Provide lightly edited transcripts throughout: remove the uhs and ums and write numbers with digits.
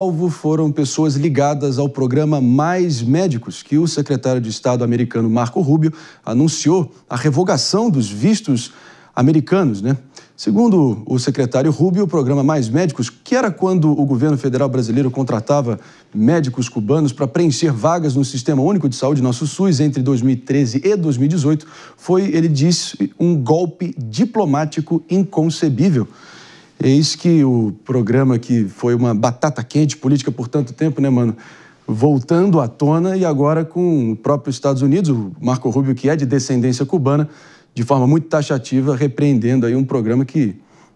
alvo foram pessoas ligadas ao programa Mais Médicos, que o secretário de Estado americano Marco Rubio anunciou a revogação dos vistos americanos, né? Segundo o secretário Rubio, o programa Mais Médicos, que era quando o governo federal brasileiro contratava médicos cubanos para preencher vagas no Sistema Único de Saúde, nosso SUS, entre 2013 e 2018, foi, ele disse, um golpe diplomático inconcebível. Eis que o programa que foi uma batata quente política por tanto tempo, né, mano? Voltando à tona e agora com o próprio Estados Unidos, o Marco Rubio, que é de descendência cubana, de forma muito taxativa, repreendendo aí um programa que,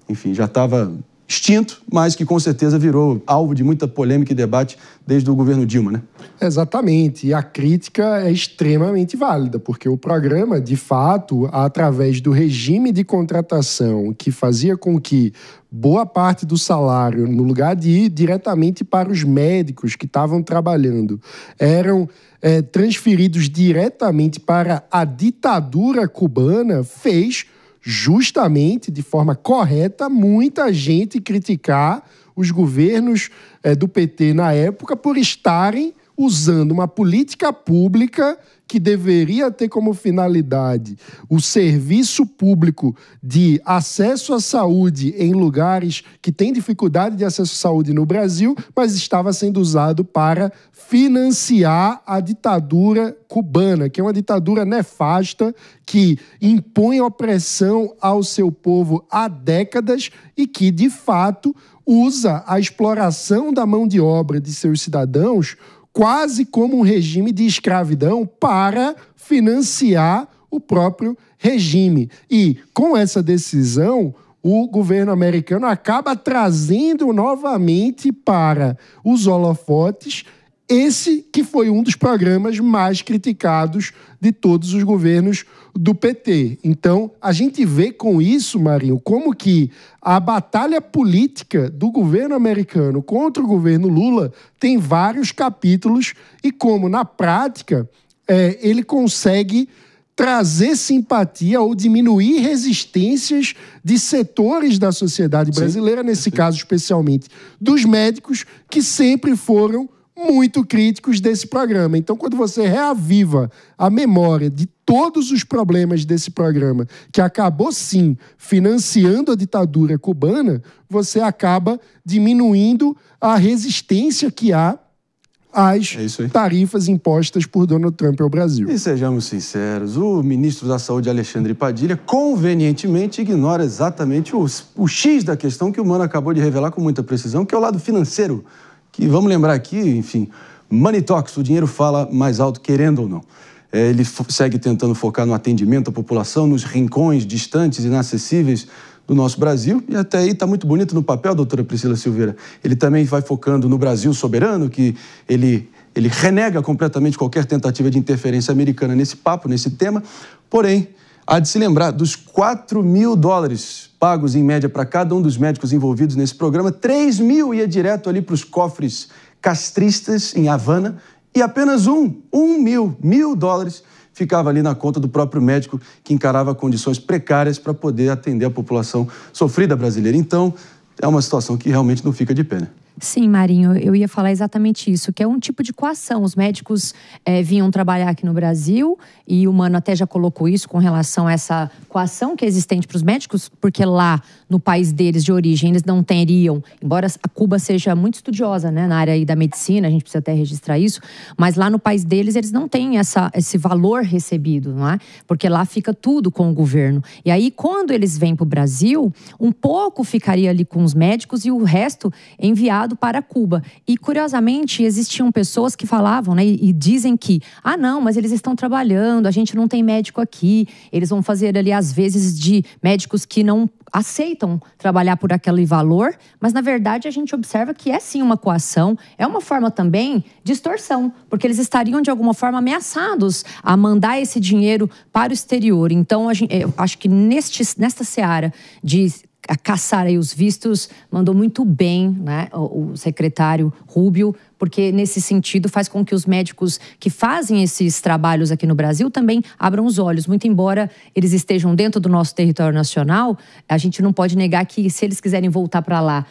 enfim, já estava extinto, mas que com certeza virou alvo de muita polêmica e debate desde o governo Dilma, né? Exatamente, e a crítica é extremamente válida, porque o programa, de fato, através do regime de contratação que fazia com que boa parte do salário, no lugar de ir diretamente para os médicos que estavam trabalhando, eram transferidos diretamente para a ditadura cubana, fez justamente, de forma correta, muita gente criticar os governos do PT na época por estarem usando uma política pública que deveria ter como finalidade o serviço público de acesso à saúde em lugares que têm dificuldade de acesso à saúde no Brasil, mas estava sendo usado para financiar a ditadura cubana, que é uma ditadura nefasta, que impõe opressão ao seu povo há décadas e que, de fato, usa a exploração da mão de obra de seus cidadãos quase como um regime de escravidão para financiar o próprio regime. E, com essa decisão, o governo americano acaba trazendo novamente para os holofotes esse que foi um dos programas mais criticados de todos os governos do PT. Então, a gente vê com isso, Marinho, como que a batalha política do governo americano contra o governo Lula tem vários capítulos e como, na prática, ele consegue trazer simpatia ou diminuir resistências de setores da sociedade brasileira, nesse caso especialmente dos médicos, que sempre foram muito críticos desse programa. Então, quando você reaviva a memória de todos os problemas desse programa, que acabou, sim, financiando a ditadura cubana, você acaba diminuindo a resistência que há às tarifas impostas por Donald Trump ao Brasil. E sejamos sinceros, o ministro da Saúde, Alexandre Padilha, convenientemente ignora exatamente o X da questão que o Mano acabou de revelar com muita precisão, que é o lado financeiro, que, vamos lembrar aqui, enfim, money talks, o dinheiro fala mais alto, querendo ou não. Ele segue tentando focar no atendimento à população, nos rincões distantes e inacessíveis do nosso Brasil, e até aí está muito bonito no papel, doutora Priscila Silveira. Ele também vai focando no Brasil soberano, que ele renega completamente qualquer tentativa de interferência americana nesse papo, nesse tema. Porém, há de se lembrar dos 4 mil dólares pagos em média para cada um dos médicos envolvidos nesse programa, 3 mil ia direto ali para os cofres castristas em Havana e apenas mil dólares ficava ali na conta do próprio médico que encarava condições precárias para poder atender a população sofrida brasileira. Então, é uma situação que realmente não fica de pé, né? Sim, Marinho, eu ia falar exatamente isso, que é um tipo de coação. Os médicos vinham trabalhar aqui no Brasil e o Mano até já colocou isso com relação a essa coação que é existente para os médicos, porque lá no país deles de origem eles não teriam, embora a Cuba seja muito estudiosa, né, na área aí da medicina, a gente precisa até registrar isso, mas lá no país deles eles não têm esse valor recebido, não é? Porque lá fica tudo com o governo. E aí quando eles vêm para o Brasil, um pouco ficaria ali com os médicos e o resto enviado para Cuba. E, curiosamente, existiam pessoas que falavam, né, e dizem que, não, mas eles estão trabalhando, a gente não tem médico aqui, eles vão fazer ali, às vezes, de médicos que não aceitam trabalhar por aquele valor, mas, na verdade, a gente observa que é, sim, uma coação, é uma forma também de extorsão, porque eles estariam, de alguma forma, ameaçados a mandar esse dinheiro para o exterior. Então, eu acho que nesta seara de a caçar aí os vistos, mandou muito bem, né, o secretário Rubio, porque nesse sentido faz com que os médicos que fazem esses trabalhos aqui no Brasil também abram os olhos. Muito embora eles estejam dentro do nosso território nacional, a gente não pode negar que se eles quiserem voltar para lá,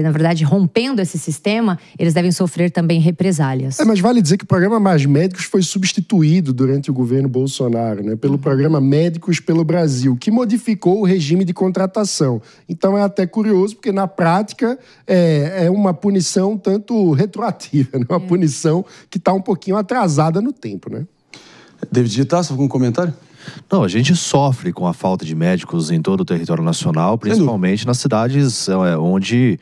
na verdade, rompendo esse sistema, eles devem sofrer também represálias. Mas vale dizer que o programa Mais Médicos foi substituído durante o governo Bolsonaro, né, pelo programa Médicos pelo Brasil, que modificou o regime de contratação. Então é até curioso, porque na prática é uma punição tanto retroativa, né, uma punição que está um pouquinho atrasada no tempo, né? David Gittasso, algum comentário? Não, a gente sofre com a falta de médicos em todo o território nacional, principalmente nas cidades onde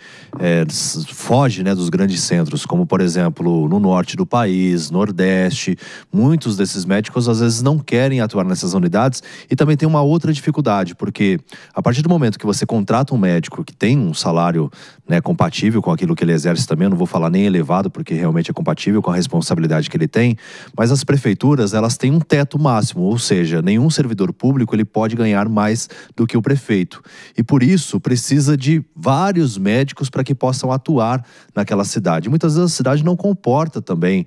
foge, né, dos grandes centros, como, por exemplo, no norte do país, nordeste. Muitos desses médicos, às vezes, não querem atuar nessas unidades. E também tem uma outra dificuldade, porque a partir do momento que você contrata um médico que tem um salário, né, compatível com aquilo que ele exerce também, eu não vou falar nem elevado, porque realmente é compatível com a responsabilidade que ele tem, mas as prefeituras, elas têm um teto máximo, ou seja, nenhum servidor público ele pode ganhar mais do que o prefeito. E por isso precisa de vários médicos para que possam atuar naquela cidade. Muitas vezes a cidade não comporta também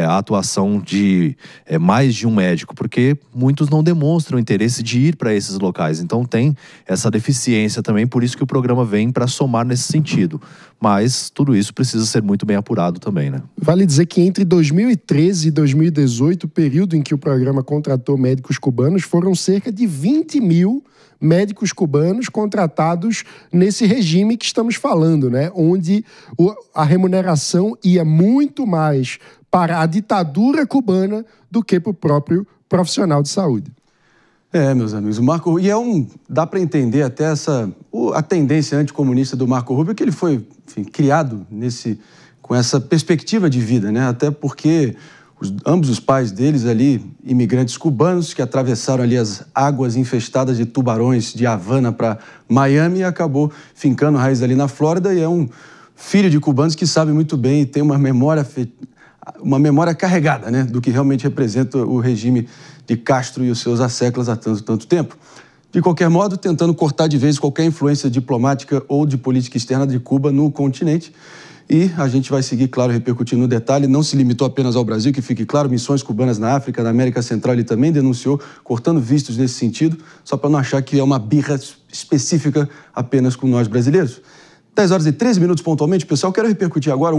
a atuação de mais de um médico, porque muitos não demonstram interesse de ir para esses locais. Então tem essa deficiência também, por isso que o programa vem para somar nesse sentido. Mas tudo isso precisa ser muito bem apurado também, né? Vale dizer que entre 2013 e 2018, o período em que o programa contratou médicos cubanos, foram cerca de 20 mil médicos cubanos contratados nesse regime que estamos falando, né? Onde a remuneração ia muito mais para a ditadura cubana do que para o próprio profissional de saúde. Meus amigos, o Marco... E dá para entender até a tendência anticomunista do Marco Rubio, que ele foi, enfim, criado com essa perspectiva de vida, né? Até porque ambos os pais deles ali, imigrantes cubanos, que atravessaram ali as águas infestadas de tubarões de Havana para Miami e acabou fincando raiz ali na Flórida, e é um filho de cubanos que sabe muito bem e tem uma memória carregada, né, do que realmente representa o regime de Castro e os seus asseclas há tanto tempo. De qualquer modo, tentando cortar de vez qualquer influência diplomática ou de política externa de Cuba no continente. E a gente vai seguir, claro, repercutindo no detalhe. Não se limitou apenas ao Brasil, que fique claro, missões cubanas na África, na América Central, ele também denunciou, cortando vistos nesse sentido, só para não achar que é uma birra específica apenas com nós brasileiros. 10 horas e 13 minutos pontualmente, pessoal. Quero repercutir agora